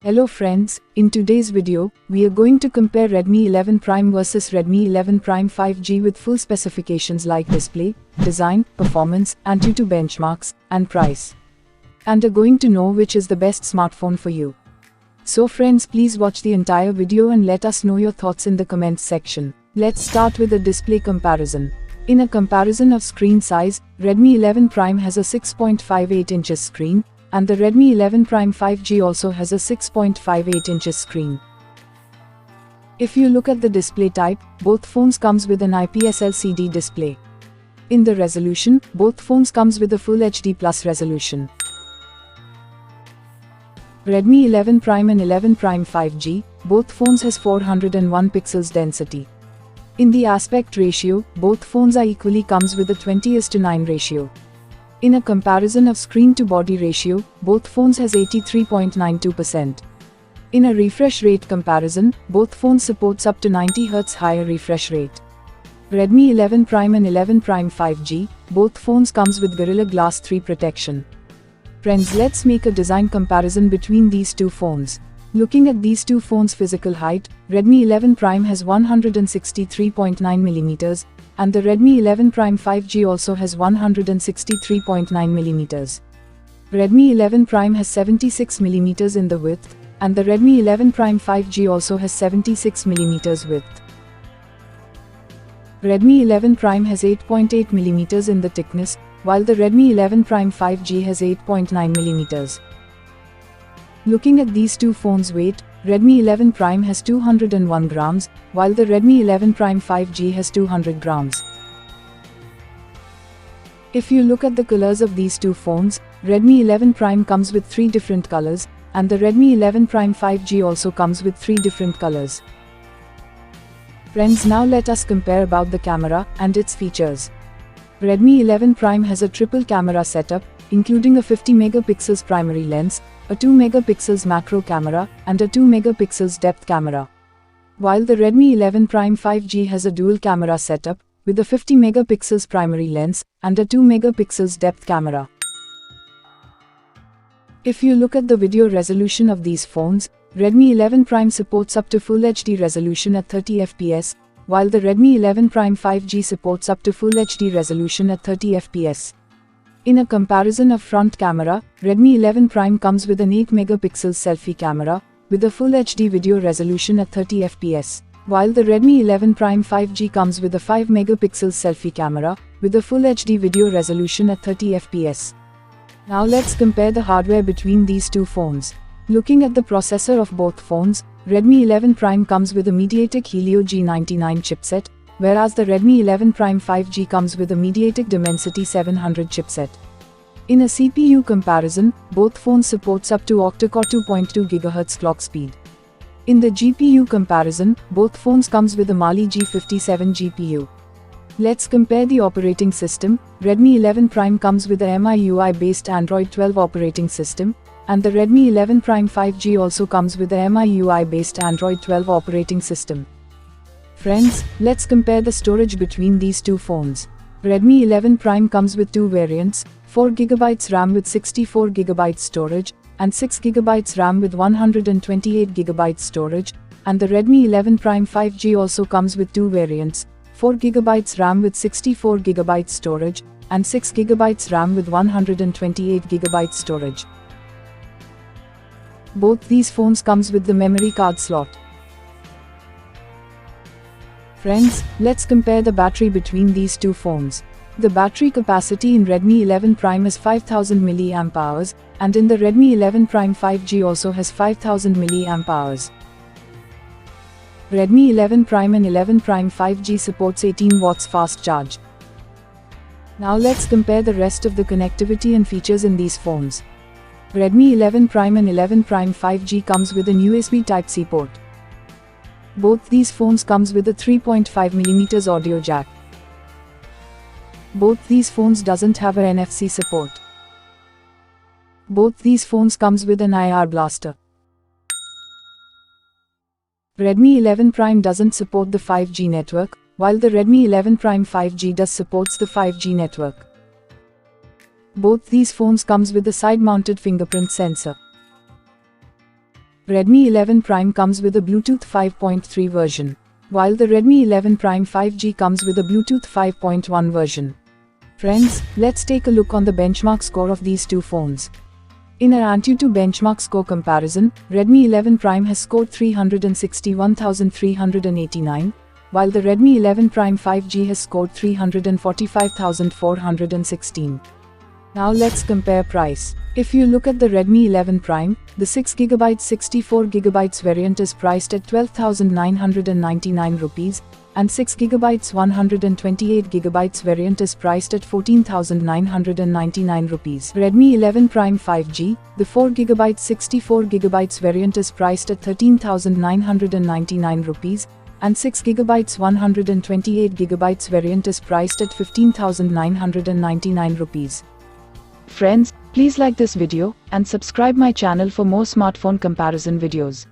Hello friends, in today's video, we are going to compare Redmi 11 Prime versus Redmi 11 Prime 5G with full specifications like display, design, performance, Antutu benchmarks, and price. And are going to know which is the best smartphone for you. So friends, please watch the entire video and let us know your thoughts in the comments section. Let's start with a display comparison. In a comparison of screen size, Redmi 11 Prime has a 6.58 inches screen, and the Redmi 11 Prime 5G also has a 6.58 inches screen. If you look at the display type, both phones comes with an IPSLCD display. In the resolution, both phones comes with a Full HD Plus resolution. Redmi 11 Prime and 11 Prime 5G, both phones has 401 pixels density. In the aspect ratio, both phones are equally comes with a 20:9 ratio. In a comparison of screen-to-body ratio, both phones has 83.92%. In a refresh rate comparison, both phones supports up to 90 Hz higher refresh rate. Redmi 11 Prime and 11 Prime 5G, both phones comes with Gorilla Glass 3 protection. Friends, let's make a design comparison between these two phones. Looking at these two phones' physical height, Redmi 11 Prime has 163.9 mm, and the Redmi 11 Prime 5G also has 163.9 mm. Redmi 11 Prime has 76 mm in the width, and the Redmi 11 Prime 5G also has 76 mm width. Redmi 11 Prime has 8.8 mm in the thickness, while the Redmi 11 Prime 5G has 8.9 mm. Looking at these two phones' weight, Redmi 11 Prime has 201 grams, while the Redmi 11 Prime 5G has 200 grams. If you look at the colors of these two phones, Redmi 11 Prime comes with 3 different colors, and the Redmi 11 Prime 5G also comes with 3 different colors. Friends, now let us compare about the camera and its features. Redmi 11 Prime has a triple camera setup, including a 50 megapixels primary lens, a 2 megapixels macro camera, and a 2 megapixels depth camera. While the Redmi 11 Prime 5G has a dual camera setup, with a 50 megapixels primary lens, and a 2 megapixels depth camera. If you look at the video resolution of these phones, Redmi 11 Prime supports up to Full HD resolution at 30 fps, while the Redmi 11 Prime 5G supports up to Full HD resolution at 30 fps. In a comparison of front camera, Redmi 11 Prime comes with an 8 megapixel selfie camera, with a Full HD video resolution at 30 fps, while the Redmi 11 Prime 5G comes with a 5 megapixel selfie camera, with a Full HD video resolution at 30 fps. Now let's compare the hardware between these two phones. Looking at the processor of both phones, Redmi 11 Prime comes with a MediaTek Helio G99 chipset, whereas the Redmi 11 Prime 5G comes with a MediaTek Dimensity 700 chipset. In a CPU comparison, both phones supports up to octa-core 2.2 GHz clock speed. In the GPU comparison, both phones comes with a Mali G57 GPU. Let's compare the operating system. Redmi 11 Prime comes with a MIUI based Android 12 operating system, and the Redmi 11 Prime 5G also comes with a MIUI based Android 12 operating system. Friends, let's compare the storage between these two phones. Redmi 11 Prime comes with 2 variants, 4GB RAM with 64GB storage, and 6GB RAM with 128GB storage, and the Redmi 11 Prime 5G also comes with 2 variants, 4GB RAM with 64GB storage, and 6GB RAM with 128GB storage. Both these phones comes with the memory card slot. Friends, let's compare the battery between these two phones. The battery capacity in Redmi 11 Prime is 5000 mAh, and in the Redmi 11 Prime 5G also has 5000 mAh. Redmi 11 Prime and 11 Prime 5G supports 18 watts fast charge. Now let's compare the rest of the connectivity and features in these phones. Redmi 11 Prime and 11 Prime 5G comes with an USB Type-C port. Both these phones comes with a 3.5mm audio jack. Both these phones doesn't have a NFC support. Both these phones comes with an IR blaster. Redmi 11 Prime doesn't support the 5G network, while the Redmi 11 Prime 5G does supports the 5G network. Both these phones comes with a side-mounted fingerprint sensor. Redmi 11 Prime comes with a Bluetooth 5.3 version, while the Redmi 11 Prime 5G comes with a Bluetooth 5.1 version. Friends, let's take a look on the benchmark score of these two phones. In an AnTuTu benchmark score comparison, Redmi 11 Prime has scored 361,389, while the Redmi 11 Prime 5G has scored 345,416. Now let's compare price. If you look at the Redmi 11 Prime, the 6GB 64GB variant is priced at 12,999 rupees, and 6GB 128GB variant is priced at 14,999 rupees. Redmi 11 Prime 5G, the 4GB 64GB variant is priced at 13,999 rupees, and 6GB 128GB variant is priced at 15,999 rupees. Friends, please like this video and subscribe my channel for more smartphone comparison videos.